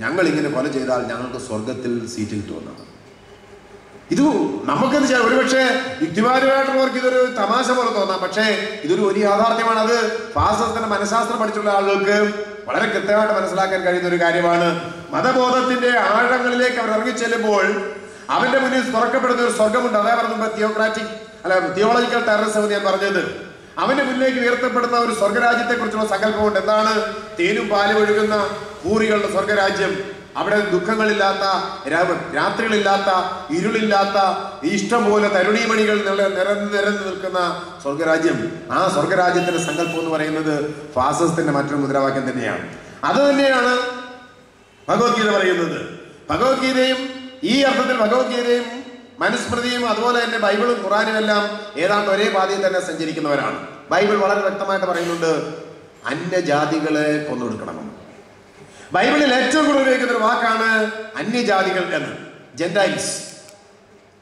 ഞങ്ങൾ ഇങ്ങനെ കൊല ചെയ്താൽ ഞങ്ങൾക്ക് സ്വർഗത്തിൽ സീറ്റ് കിട്ടുമെന്നാണ്. ഇത് നമുക്കെന്ന് വെച്ചാൽ ഒരുപക്ഷെ യുക്തിവാദികളായിട്ടുള്ളവർക്ക് ഇതൊരു തമാശ പോലെ തോന്നാം. പക്ഷേ ഇതൊരു വലിയ യാഥാർത്ഥ്യമാണ്. അത് ഫാസിസത്തിന്റെ മനഃശാസ്ത്രം പഠിച്ചുള്ള ആളുകൾക്ക് വളരെ കൃത്യമായിട്ട് മനസ്സിലാക്കാൻ കഴിയുന്ന ഒരു കാര്യമാണ്. മതബോധത്തിന്റെ ആഴങ്ങളിലേക്ക് അവർ ഇറങ്ങിച്ചെല്ലുമ്പോൾ അവന്റെ മുന്നിൽ തുറക്കപ്പെടുന്ന ഒരു സ്വർഗമുണ്ട്. അതേ പറഞ്ഞ തിയോളജിക്കൽ ടെററിസം എന്ന് ഞാൻ പറഞ്ഞത്. അവന്റെ മുന്നിലേക്ക് ഉയർത്തപ്പെടുന്ന ഒരു സ്വർഗരാജ്യത്തെ കുറിച്ചുള്ള സങ്കല്പമുണ്ട്. എന്താണ്? തേനും പാലും ഒഴുകുന്ന ഹൂറികളുടെ സ്വർഗരാജ്യം. അവിടെ ദുഃഖങ്ങളില്ലാത്ത, രാത്രികളില്ലാത്ത, ഇരുളില്ലാത്ത, ഇഷ്ടംപോലെ തരുണീമണികൾ നിരന്നു നിൽക്കുന്ന സ്വർഗരാജ്യം. ആ സ്വർഗരാജ്യത്തിന്റെ സങ്കല്പം എന്ന് പറയുന്നത് ഫാസിസത്തിന്റെ മറ്റൊരു മുദ്രാവാക്യം തന്നെയാണ്. അത് തന്നെയാണ് ഭഗവത്ഗീത പറയുന്നത്. ഭഗവത്ഗീതയും ഈ അർത്ഥത്തിൽ ഭഗവത്ഗീതയും മനുസ്മൃതിയും അതുപോലെ തന്നെ ബൈബിളും ഖുറാനും എല്ലാം ഏതാണ്ട് ഒരേ പാതയിൽ തന്നെ സഞ്ചരിക്കുന്നവരാണ്. ബൈബിൾ വളരെ വ്യക്തമായിട്ട് പറയുന്നുണ്ട് അന്യജാതികളെ കൊന്നൊടുക്കണമെന്ന്. ബൈബിളിൽ ഏറ്റവും കൂടുതൽ ഉപയോഗിക്കുന്ന ഒരു വാക്കാണ് അന്യജാതികൾ എന്ന്, ജെന്റൈൽസ്.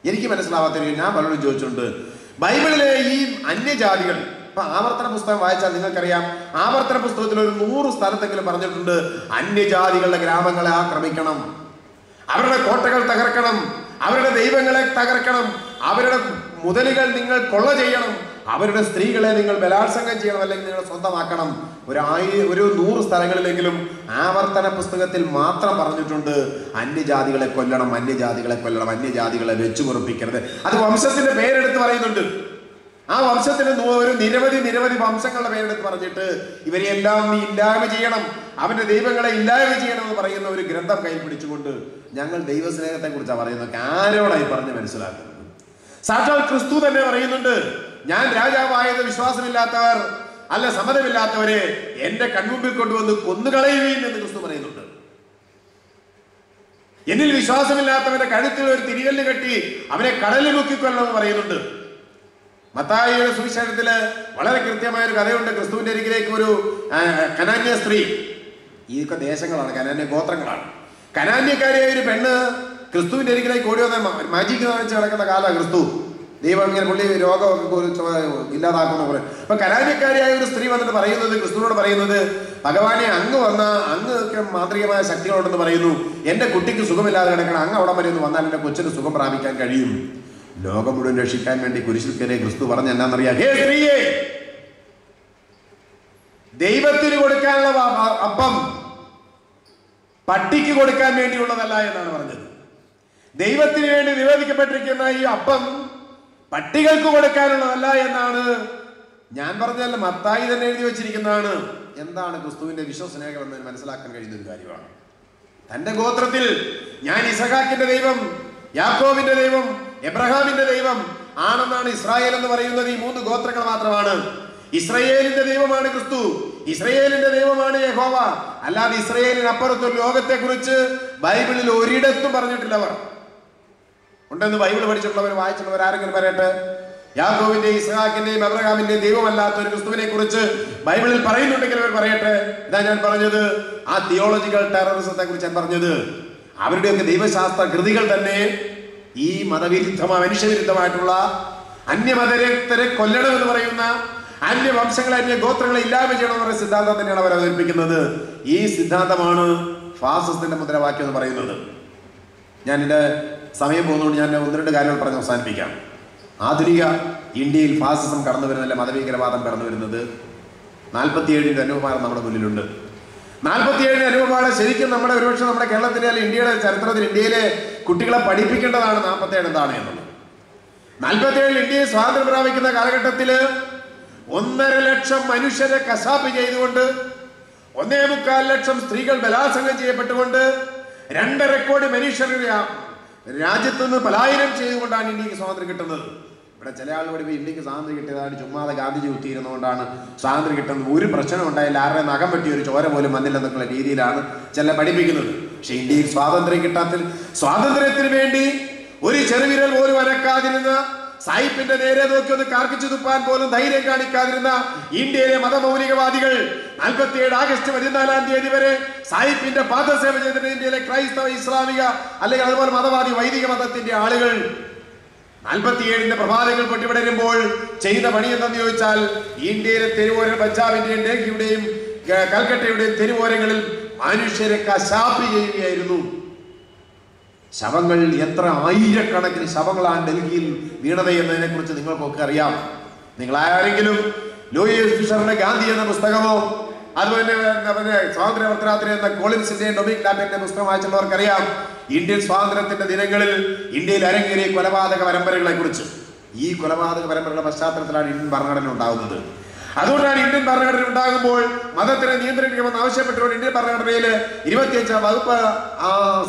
എനിക്ക് മനസ്സിലാവാത്തൊരു ഞാൻ പലരോടും ചോദിച്ചിട്ടുണ്ട്, ബൈബിളിലെ ഈ അന്യജാതികൾ, ഇപ്പൊ ആവർത്തന പുസ്തകം വായിച്ചാൽ നിങ്ങൾക്കറിയാം, ആവർത്തന പുസ്തകത്തിൽ ഒരു 100 സ്ഥലത്തെങ്കിലും പറഞ്ഞിട്ടുണ്ട് അന്യജാതികളുടെ ഗ്രാമങ്ങളെ ആക്രമിക്കണം, അവരുടെ കോട്ടകൾ തകർക്കണം, അവരുടെ ദൈവങ്ങളെ തകർക്കണം, അവരുടെ മുതലുകൾ നിങ്ങൾ കൊള്ള ചെയ്യണം, അവരുടെ സ്ത്രീകളെ നിങ്ങൾ ബലാത്സംഗം ചെയ്യണം, അല്ലെങ്കിൽ നിങ്ങൾ സ്വന്തമാക്കണം. ഒരു 100 സ്ഥലങ്ങളിലെങ്കിലും ആവർത്തന പുസ്തകത്തിൽ മാത്രം പറഞ്ഞിട്ടുണ്ട് അന്യജാതികളെ കൊല്ലണം, അന്യജാതികളെ കൊല്ലണം, അന്യജാതികളെ വെച്ചു പൊറുപ്പിക്കരുത്. അത് വംശത്തിന്റെ പേരെടുത്ത് പറയുന്നുണ്ട്. ആ വംശത്തിന് ഒരു നിരവധി വംശങ്ങളുടെ പേരെടുത്ത് പറഞ്ഞിട്ട് ഇവരെല്ലാം നീ ഇല്ലായ്മ ചെയ്യണം, അവന്റെ ദൈവങ്ങളെ ഇല്ലായ്മ ചെയ്യണം എന്ന് പറയുന്ന ഒരു ഗ്രന്ഥം കയ്യിൽ പിടിച്ചുകൊണ്ട് ഞങ്ങൾ ദൈവസ്നേഹത്തെ കുറിച്ചാണ് പറയുന്നത്. ആരോടായി പറഞ്ഞ് മനസ്സിലാക്കുന്നത്? സാക്ഷാൽ ക്രിസ്തു തന്നെ പറയുന്നുണ്ട്, ഞാൻ രാജാവായത് വിശ്വാസമില്ലാത്തവർ അല്ല സമ്മതമില്ലാത്തവരെ എന്റെ കൺമുമ്പിൽ കൊണ്ടുവന്ന് കൊന്നുകളയുകയും എന്ന് ക്രിസ്തു പറയുന്നുണ്ട്. എന്നിൽ വിശ്വാസമില്ലാത്തവന്റെ കഴുത്തിൽ ഒരു തിരികല്ല് കെട്ടി അവനെ കടലിൽ മുക്കിക്കൊല്ലണമെന്ന് പറയുന്നുണ്ട്. മത്തായിയുടെ സുവിശേഷത്തില് വളരെ കൃത്യമായ ഒരു കഥയുണ്ട്. ക്രിസ്തുവിന്റെ അരികിലേക്ക് ഒരു കനാന്യ സ്ത്രീ, ഇതൊക്കെ ദേശങ്ങളാണ്, കനാന്യ ഗോത്രങ്ങളാണ്, കനാന്യക്കാരിയായ ഒരു പെണ്ണ് ക്രിസ്തുവിന്റെ അരികിലേക്ക് ഓടി വന്ന മാജിക് കാണിച്ച് കിടക്കുന്ന കാലമാണ് ക്രിസ്തു. ദൈവം ഇങ്ങനെ പുള്ളി രോഗമൊക്കെ ഇല്ലാതാക്കുന്ന പോലെ. അപ്പൊ കനാന്യക്കാരിയായ ഒരു സ്ത്രീ വന്നിട്ട് പറയുന്നത്, ക്രിസ്തുവിനോട് പറയുന്നത്, ഭഗവാനെ അങ്ങ് വന്ന അങ്ങ് മാന്ത്രികമായ ശക്തികളോടെന്ന് പറയുന്നു, എന്റെ കുട്ടിക്ക് സുഖമില്ലാതെ കിടക്കണം, അങ്ങ് അവിടെ വരെ ഒന്ന് വന്നാൽ എന്റെ കൊച്ചിന് സുഖം പ്രാപിക്കാൻ കഴിയും. ലോകം മുഴുവൻ രക്ഷിക്കാൻ വേണ്ടി കുരിശിൽ കയറിയ ക്രിസ്തു പറഞ്ഞ എന്നാന്നറിയാം, ഹേ സ്ത്രീയെ, ദൈവത്തിന് കൊടുക്കാനുള്ള അപ്പം പട്ടിക്ക് കൊടുക്കാൻ വേണ്ടിയുള്ളതല്ല എന്നാണ് പറഞ്ഞത്. ദൈവത്തിന് വേണ്ടി നിവേദിക്കപ്പെട്ടിരിക്കുന്ന ഈ അപ്പം പട്ടികൾക്ക് കൊടുക്കാനുള്ളതല്ല എന്നാണ് ഞാൻ പറഞ്ഞല്ല, മത്തായി തന്നെ എഴുതി വെച്ചിരിക്കുന്നതാണ്. എന്താണ് ക്രിസ്തുവിന്റെ വിശ്വസ്നേഹം എന്ന് മനസ്സിലാക്കാൻ കഴിയുന്ന ഒരു കാര്യമാണ്. തന്റെ ഗോത്രത്തിൽ ഞാൻ ഇസഹാക്കിന്റെ ദൈവം, യാക്കോബിന്റെ ദൈവം, എബ്രഹാമിന്റെ ദൈവം ആണെന്നാണ് ഇസ്രായേൽ എന്ന് പറയുന്നത്. ഈ 3 ഗോത്രങ്ങൾ മാത്രമാണ്. ഇസ്രായേലിന്റെ ദൈവമാണ് ക്രിസ്തു, ഇസ്രായേലിന്റെ ദൈവമാണ് യഹോവ. അല്ലാതെ ഇസ്രായേലിന് അപ്പുറത്തൊരു ലോകത്തെ കുറിച്ച് ബൈബിളിൽ ഒരിടത്തും പറഞ്ഞിട്ടില്ല. അവർ ഉണ്ടെന്ന് ബൈബിൾ പഠിച്ചിട്ടുള്ളവർ, വായിച്ചിട്ടുള്ളവർ ആരെങ്കിലും പറയട്ടെ, യാക്കോബിന്റെയും ഇസ്ഹാക്കിന്റെയും എബ്രഹാമിന്റെയും ദൈവമല്ലാത്ത ഒരു ക്രിസ്തുവിനെ കുറിച്ച് ബൈബിളിൽ പറയുന്നുണ്ടെങ്കിൽ അവർ പറയട്ടെ. ഇതാ ഞാൻ പറഞ്ഞത്, ആ തിയോളജിക്കൽ ടെററിസത്തെ കുറിച്ച് ഞാൻ പറഞ്ഞത്. അവരുടെയൊക്കെ ദൈവശാസ്ത്ര കൃതികൾ തന്നെ ഈ മതവിരുദ്ധമായ മനുഷ്യവിരുദ്ധമായിട്ടുള്ള അന്യമതരെ കൊല്ലണം എന്ന് പറയുന്ന, അന്യവംശങ്ങളെ അന്യഗോത്രങ്ങളെ ഇല്ലായ്മ ചെയ്യണമെന്ന് പറയുന്ന സിദ്ധാന്തം തന്നെയാണ് അവർ അവതരിപ്പിക്കുന്നത്. ഈ സിദ്ധാന്തമാണ് ഫാസിസത്തിന്റെ മുദ്രാവാക്യം എന്ന് പറയുന്നത്. ഞാൻ എൻ്റെ സമയം പോകുന്നതുകൊണ്ട് ഞാൻ 1-2 കാര്യങ്ങൾ പറഞ്ഞ് അവസാനിപ്പിക്കാം. ആധുനിക ഇന്ത്യയിൽ ഫാസിസം കടന്നു വരുന്നതല്ല, മതഭീകരവാദം കടന്നു വരുന്നത് 47 അനുഭവമാണ് നമ്മുടെ മുന്നിലുണ്ട്. 47 അനുഭവമാണ് ശരിക്കും നമ്മുടെ ഒരുപക്ഷെ നമ്മുടെ കേരളത്തിലെ അല്ലെങ്കിൽ ഇന്ത്യയുടെ ചരിത്രത്തിൽ ഇന്ത്യയിലെ കുട്ടികളെ പഠിപ്പിക്കേണ്ടതാണ് 47 എന്താണ് എന്നുള്ളത്. 47 ഇന്ത്യയിൽ സ്വാതന്ത്ര്യം പ്രാപിക്കുന്ന കാലഘട്ടത്തിൽ 1.5 ലക്ഷം മനുഷ്യരെ കശാപ്പ് ചെയ്തുകൊണ്ട്, 1.25 ലക്ഷം സ്ത്രീകൾ ബലാത്സംഗം ചെയ്യപ്പെട്ടുകൊണ്ട്, 2.5 കോടി മനുഷ്യർ രാജ്യത്ത് നിന്ന് പലായനം ചെയ്തുകൊണ്ടാണ് ഇന്ത്യക്ക് സ്വാതന്ത്ര്യം കിട്ടുന്നത്. ഇവിടെ ചില ആളുകൾ ഇന്ത്യക്ക് സ്വാതന്ത്ര്യം കിട്ടിയതാണ് ചുമ്മാതെ ഗാന്ധിജി കുത്തിയിരുന്നുകൊണ്ടാണ് സ്വാതന്ത്ര്യം കിട്ടുന്നത്, ഒരു പ്രശ്നം ഉണ്ടായില്ല, ആരുടെ നഖം പറ്റിയ ഒരു ചോര പോലും വന്നില്ലെന്നുള്ള രീതിയിലാണ് ചില പഠിപ്പിക്കുന്നത്. പക്ഷെ ഇന്ത്യയിൽ സ്വാതന്ത്ര്യം കിട്ടാത്ത, സ്വാതന്ത്ര്യത്തിന് വേണ്ടി ഒരു ചെറുവിരൽ പോലും അനക്കാതിരുന്ന, സായിപ്പിന്റെ നേരെ നോക്കി ഒന്ന് കാർക്കിച്ചു തുപ്പാൻ പോലും ധൈര്യം കാണിക്കാതിരുന്ന ഇന്ത്യയിലെ മതമൗലികവാദികൾ 47 ആഗസ്റ്റ് 14-ാം തീയതി വരെ സായിപ്പിന്റെ പാദസേവ ചെയ്തിട്ട് ഇന്ത്യയിലെ ക്രൈസ്തവ, ഇസ്ലാമിക അല്ലെങ്കിൽ അതുപോലെ മതവാദി വൈദിക മതത്തിന്റെ ആളുകൾ 47ന്റെ പ്രഭാതങ്ങൾ പൊട്ടിവിടരുമ്പോൾ ചെയ്ത പണി എന്തെന്ന് ചോദിച്ചാൽ, ഇന്ത്യയിലെ തെരുവോര, പഞ്ചാബിന്റെയും ഡൽഹിയുടെയും കൽക്കട്ടയുടെയും തെരുവോരങ്ങളിൽ മനുഷ്യരെ കശാപ്പ് ചെയ്യുകയായിരുന്നു. ശവങ്ങൾ, എത്ര ആയിരക്കണക്കിന് ശവങ്ങളാണ് ഡൽഹിയിൽ വീണത് എന്നതിനെ കുറിച്ച് നിങ്ങൾക്കൊക്കെ അറിയാം. നിങ്ങൾ ആരെങ്കിലും ലൂയിസ് ഫിഷറിന്റെ ഗാന്ധി എന്ന പുസ്തകമോ അതുപോലെ സ്വാതന്ത്ര്യ വർത്തരാത്രി എന്ന കോളിൻസിന്റെ ഡൊമിനിക് ലാബിന്റെ പുസ്തകം വായിച്ചുള്ളവർക്കറിയാം ഇന്ത്യൻ സ്വാതന്ത്ര്യത്തിന്റെ ദിനങ്ങളിൽ ഇന്ത്യയിൽ അരങ്ങേറിയ കൊലപാതക പരമ്പരകളെ കുറിച്ച്. ഈ കൊലപാതക പരമ്പരകളുടെ പശ്ചാത്തലത്തിലാണ് ഇന്ത്യൻ ഭരണഘടന ഉണ്ടാകുന്നത്. അതുകൊണ്ടാണ് ഇന്ത്യൻ ഭരണഘടന ഉണ്ടാകുമ്പോൾ മതത്തിനെ നിയന്ത്രിക്കണമെന്ന് ആവശ്യപ്പെട്ടുകൊണ്ട് ഇന്ത്യൻ ഭരണഘടനയിൽ 25-ാം വകുപ്പ്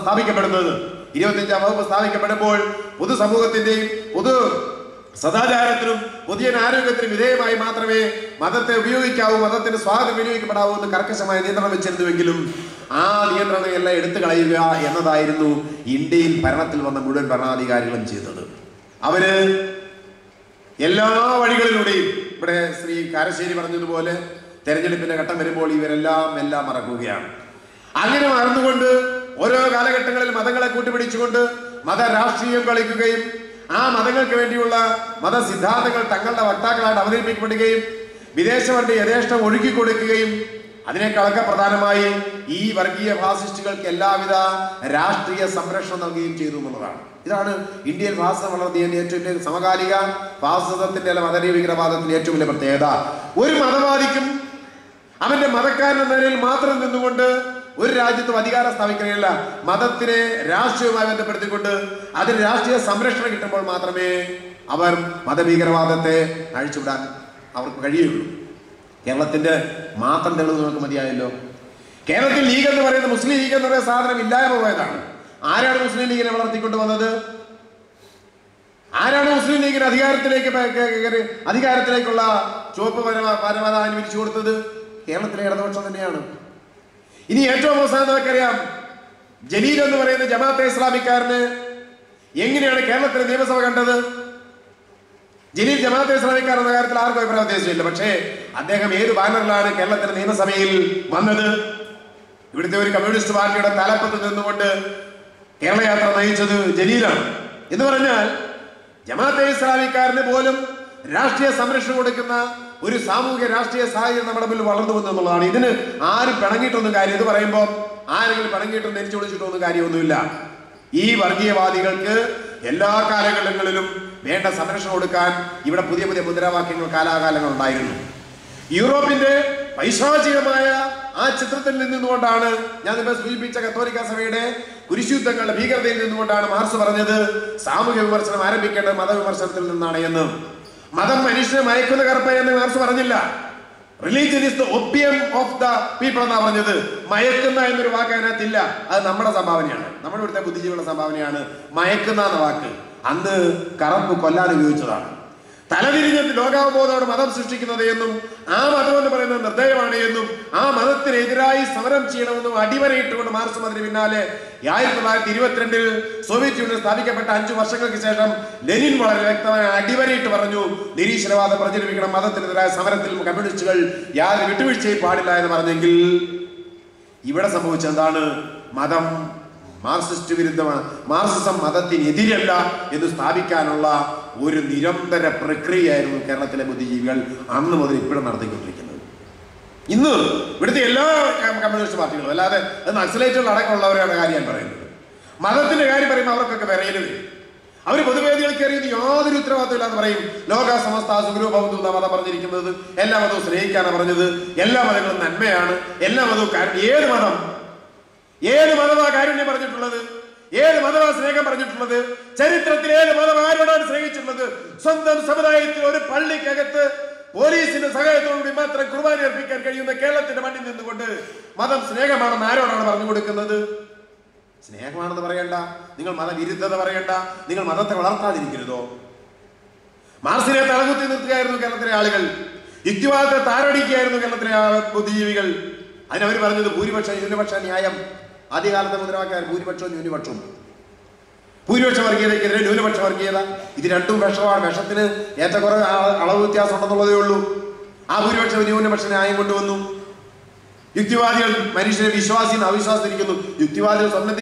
സ്ഥാപിക്കപ്പെടുന്നത്. 25-ാം വകുപ്പ് സ്ഥാപിക്കപ്പെടുമ്പോൾ പൊതുസമൂഹത്തിന്റെയും പൊതു സദാചാരത്തിനും പൊതുജന ആരോഗ്യത്തിനും വിധേയമായി മാത്രമേ മതത്തെ ഉപയോഗിക്കാവൂ, മതത്തിന്റെ സ്വാതന്ത്ര്യം വിനിയോഗിക്കപ്പെടാവൂ എന്ന് കർക്കശമായ നിയന്ത്രണം വെച്ചിരുന്നുവെങ്കിലും ആ നിയന്ത്രണം എല്ലാം എടുത്തു കളയുക എന്നതായിരുന്നു ഇന്ത്യയിൽ ഭരണത്തിൽ വന്ന മുഴുവൻ ഭരണാധികാരികളും ചെയ്തത്. അവര് എല്ലാ വഴികളിലൂടെയും, ഇവിടെ ശ്രീ കാരശ്ശേരി പറഞ്ഞതുപോലെ തെരഞ്ഞെടുപ്പിന്റെ ഘട്ടം വരുമ്പോൾ ഇവരെല്ലാം മറക്കുകയാണ്. അങ്ങനെ മറന്നുകൊണ്ട് ഓരോ കാലഘട്ടങ്ങളിൽ മതങ്ങളെ കൂട്ടുപിടിച്ചുകൊണ്ട് മതരാഷ്ട്രീയം കളിക്കുകയും ആ മതങ്ങൾക്ക് വേണ്ടിയുള്ള മതസിദ്ധാന്തങ്ങൾ തങ്ങളുടെ വക്താക്കളായിട്ട് അവതരിപ്പിക്കപ്പെടുകയും വിദേശവണ്ടി യഥേഷ്ടം ഒഴുക്കി കൊടുക്കുകയും അതിനേക്കാളൊക്കെ പ്രധാനമായി ഈ വർഗീയ ഫാസിസ്റ്റുകൾക്ക് എല്ലാവിധ രാഷ്ട്രീയ സംരക്ഷണം നൽകുകയും ചെയ്തു എന്നുള്ളതാണ്. ഇതാണ് ഇന്ത്യയിൽ ഫാസിസം വളർത്തിയതിന്റെ ഏറ്റവും വലിയ സമകാലിക ഫാസിസത്തിന്റെ അല്ല മതഭീകരവാദത്തിന്റെ ഏറ്റവും വലിയ പ്രത്യേകത. ഒരു മതവാദിക്കും അവന്റെ മതക്കാരൻ എന്ന നിലയിൽ മാത്രം നിന്നുകൊണ്ട് ഒരു രാജ്യത്തും അധികാരം സ്ഥാപിക്കുകയില്ല. മതത്തിനെ രാഷ്ട്രീയവുമായി ബന്ധപ്പെടുത്തിക്കൊണ്ട് അതിന് രാഷ്ട്രീയ സംരക്ഷണം കിട്ടുമ്പോൾ മാത്രമേ അവർ മതഭീകരവാദത്തെ അഴിച്ചുവിടാൻ അവർക്ക് കഴിയുള്ളൂ. കേരളത്തിന്റെ മാത്രം തെളിവ് നമുക്ക് മതിയായല്ലോ. കേരളത്തിൽ ലീഗ് എന്ന് പറയുന്ന മുസ്ലിം ലീഗ് എന്ന് പറയുന്ന സാധനം ഇല്ലായ്മ പോയതാണ്. ആരാണ് മുസ്ലിം ലീഗിനെ വളർത്തിക്കൊണ്ട് വന്നത്? ആരാണ് മുസ്ലിം ലീഗിന് അധികാരത്തിലേക്കുള്ള ചുവപ്പ് പരമത അനുവദിച്ചു കൊടുത്തത്? കേരളത്തിലെ ഇടതുപക്ഷം തന്നെയാണ്. ഇനി ഏറ്റവും അവസാനം നമുക്കറിയാം, ജലീൽ എന്ന് പറയുന്ന ജമാഅത്തെ ഇസ്ലാമിക്കാരന് എങ്ങനെയാണ് കേരളത്തിലെ നിയമസഭ കണ്ടത്? ജലീൽ ജമാഅത്തെ ഇസ്ലാമിക്കാർ എന്ന കാര്യത്തിൽ ആർക്കും അഭിപ്രായ ഉദ്ദേശമില്ല. പക്ഷേ അദ്ദേഹം ഏത് ബാനറിലാണ് കേരളത്തിലെ നിയമസഭയിൽ വന്നത്? ഇവിടുത്തെ ഒരു കമ്മ്യൂണിസ്റ്റ് പാർട്ടിയുടെ തലപ്പത്ത് നിന്നുകൊണ്ട് കേരള യാത്ര നയിച്ചത് ജലീലാണ്. എന്ന് പറഞ്ഞാൽ ജമാഅത്തെ ഇസ്ലാമിക്കാരന് പോലും രാഷ്ട്രീയ സംരക്ഷണം കൊടുക്കുന്ന ഒരു സാമൂഹിക രാഷ്ട്രീയ സാഹചര്യം നമ്മുടെ മുന്നിൽ വളർന്നു വന്നു എന്നുള്ളതാണ്. ഇതിന് ആരും പിണങ്ങിയിട്ടൊന്നും കാര്യം, ഇത് പറയുമ്പോൾ ആരെങ്കിലും പിണങ്ങിയിട്ടും നെരിച്ചു വിളിച്ചിട്ടൊന്നും കാര്യമൊന്നുമില്ല. ഈ വർഗീയവാദികൾക്ക് എല്ലാ കാലഘട്ടങ്ങളിലും വേണ്ട സംരക്ഷണം കൊടുക്കാൻ ഇവിടെ പുതിയ പുതിയ മുദ്രാവാക്യങ്ങൾ കാലാകാലങ്ങൾ ഉണ്ടായിരുന്നു. യൂറോപ്പിന്റെ പൈശാചികമായ ആ ചിത്രത്തിൽ നിന്നുകൊണ്ടാണ് ഞാൻ ഇപ്പോൾ സൂചിപ്പിച്ച കത്തോലിക്ക സഭയുടെ കുരിശുദ്ധങ്ങളുടെ ഭീകരതയിൽ നിന്നുകൊണ്ടാണ് മാർക്സ് പറഞ്ഞത് സാമൂഹ്യ വിമർശനം ആരംഭിക്കേണ്ടത് മതവിമർശനത്തിൽ നിന്നാണ് എന്ന്. മതം മനുഷ്യനെ മയക്കുന്ന കറുപ്പ എന്ന് മാർക്സ് പറഞ്ഞില്ല. Religion is the Opium of the people എന്നാ പറഞ്ഞത്. മയക്കുന്ന എന്നൊരു വാക്ക് അതിനകത്തില്ല. അത് നമ്മുടെ സംഭാവനയാണ്, നമ്മുടെ ഇവിടുത്തെ ബുദ്ധിജീവികളുടെ സംഭാവനയാണ്. മയക്കുന്ന എന്ന വാക്ക് അന്ന് കറുപ്പ് കൊല്ലാൻ ഉപയോഗിച്ചതാണ്. തലതിരിഞ്ഞ ലോകാവബോധമാണ് മതം സൃഷ്ടിക്കുന്നത് എന്നും ആ മതം എന്ന് പറയുന്നത് നിർദ്ദയമാണ് എന്നും ആ മതത്തിനെതിരായി സമരം ചെയ്യണമെന്നും അടിവരയിട്ടുകൊണ്ട് മാർക്സും അതിന് പിന്നാലെ 1922 സോവിയറ്റ് യൂണിയൻ സ്ഥാപിക്കപ്പെട്ട 5 വർഷങ്ങൾക്ക് ശേഷം ലെനിൻ വളരെ വ്യക്തമായ അടിവരയിട്ട് പറഞ്ഞു, നിരീശ്വരവാദം പ്രചരിപ്പിക്കണം, മതത്തിനെതിരായ സമരത്തിൽ കമ്മ്യൂണിസ്റ്റുകൾ യാതൊരു വിട്ടുവീഴ്ചയും പാടില്ല എന്ന് പറഞ്ഞെങ്കിൽ ഇവിടെ സംഭവിച്ചെന്താണ്? മതം മാർക്സിസ്റ്റ് വിരുദ്ധമാണ്, മാർക്സിസം മതത്തിനെതിരല്ല എന്ന് സ്ഥാപിക്കാനുള്ള ഒരു നിരന്തര പ്രക്രിയയായിരുന്നു കേരളത്തിലെ ബുദ്ധിജീവികൾ അന്ന് മുതൽ ഇപ്പോഴും നടത്തിക്കൊണ്ടിരിക്കുന്നത്. ഇന്ന് ഇവിടുത്തെ എല്ലാ കമ്മ്യൂണിസ്റ്റ് പാർട്ടികളും, അല്ലാതെ അത് നക്സലൈറ്റുകൾ അടക്കമുള്ളവരാണ് കാര്യം പറയുന്നത്. മതത്തിന്റെ കാര്യം പറയുമ്പോൾ അവർക്കൊക്കെ വിറയല് വരും. അവർ പൊതുവേദികൾ കയറിയത് യാതൊരു ഉത്തരവാദിത്തമില്ല എന്ന് പറയും. ലോക സമസ്ത സുഖരൂ ഭവന്തു എന്ന മതം പറഞ്ഞിരിക്കുന്നത് എല്ലാ മതവും സ്നേഹിക്കാനാണ് പറഞ്ഞത്. എല്ലാ മതങ്ങളും നന്മയാണ്, എല്ലാ മതവും ഏത് മതമാണ് കാരുണ്യം പറഞ്ഞിട്ടുള്ളത്? ഏത് മതമാണ് സ്നേഹം പറഞ്ഞിട്ടുള്ളത്? ചരിത്രത്തിൽ ഏത് മതം ആരോടാണ് സ്നേഹിച്ചിട്ടുള്ളത്? സ്വന്തം സമുദായത്തിൽ ഒരു പള്ളിക്കകത്ത് പോലീസിന്റെ സഹായത്തോടുകൂടി മാത്രം കുർബാന അർപ്പിക്കാൻ കഴിയുന്ന കേരളത്തിന്റെ മണ്ണിൽ നിന്നുകൊണ്ട് മതം സ്നേഹമാണെന്ന് ആരോടാണ് പറഞ്ഞു കൊടുക്കുന്നത്? സ്നേഹമാണെന്ന് പറയണ്ട, നിങ്ങൾ മതവിരുദ്ധത പറയണ്ട, നിങ്ങൾ മതത്തെ വളർത്താതിരിക്കരുതോ? മാർസിനെ തലകുത്തി നിർത്തുകയായിരുന്നു കേരളത്തിലെ ആളുകൾ, യുക്തിവാദത്തെ താരടിക്കുകയായിരുന്നു കേരളത്തിലെ ബുദ്ധിജീവികൾ. അതിനവർ പറഞ്ഞത് ഭൂരിപക്ഷ ന്യൂനപക്ഷ ന്യായം. ആദ്യകാലത്തെ മുദ്രാവാക്യം ഭൂരിപക്ഷവും ന്യൂനപക്ഷവും. ഭൂരിപക്ഷ വർഗീയതയ്ക്കെതിരെ ന്യൂനപക്ഷ വർഗീയത, ഇത് രണ്ടും വിഷമാണ്. വിഷത്തിന് ഏറ്റക്കുറവ് അളവ് വ്യത്യാസം ഉണ്ടെന്നുള്ളതേ ഉള്ളൂ. ആ ഭൂരിപക്ഷ ന്യൂനപക്ഷ ന്യായം കൊണ്ടുവന്നു. യുക്തിവാദികൾ മനുഷ്യരെ വിശ്വാസിന്ന് അവിശ്വാസത്തിരിക്കുന്നു. യുക്തിവാദികൾ സ്വന്തം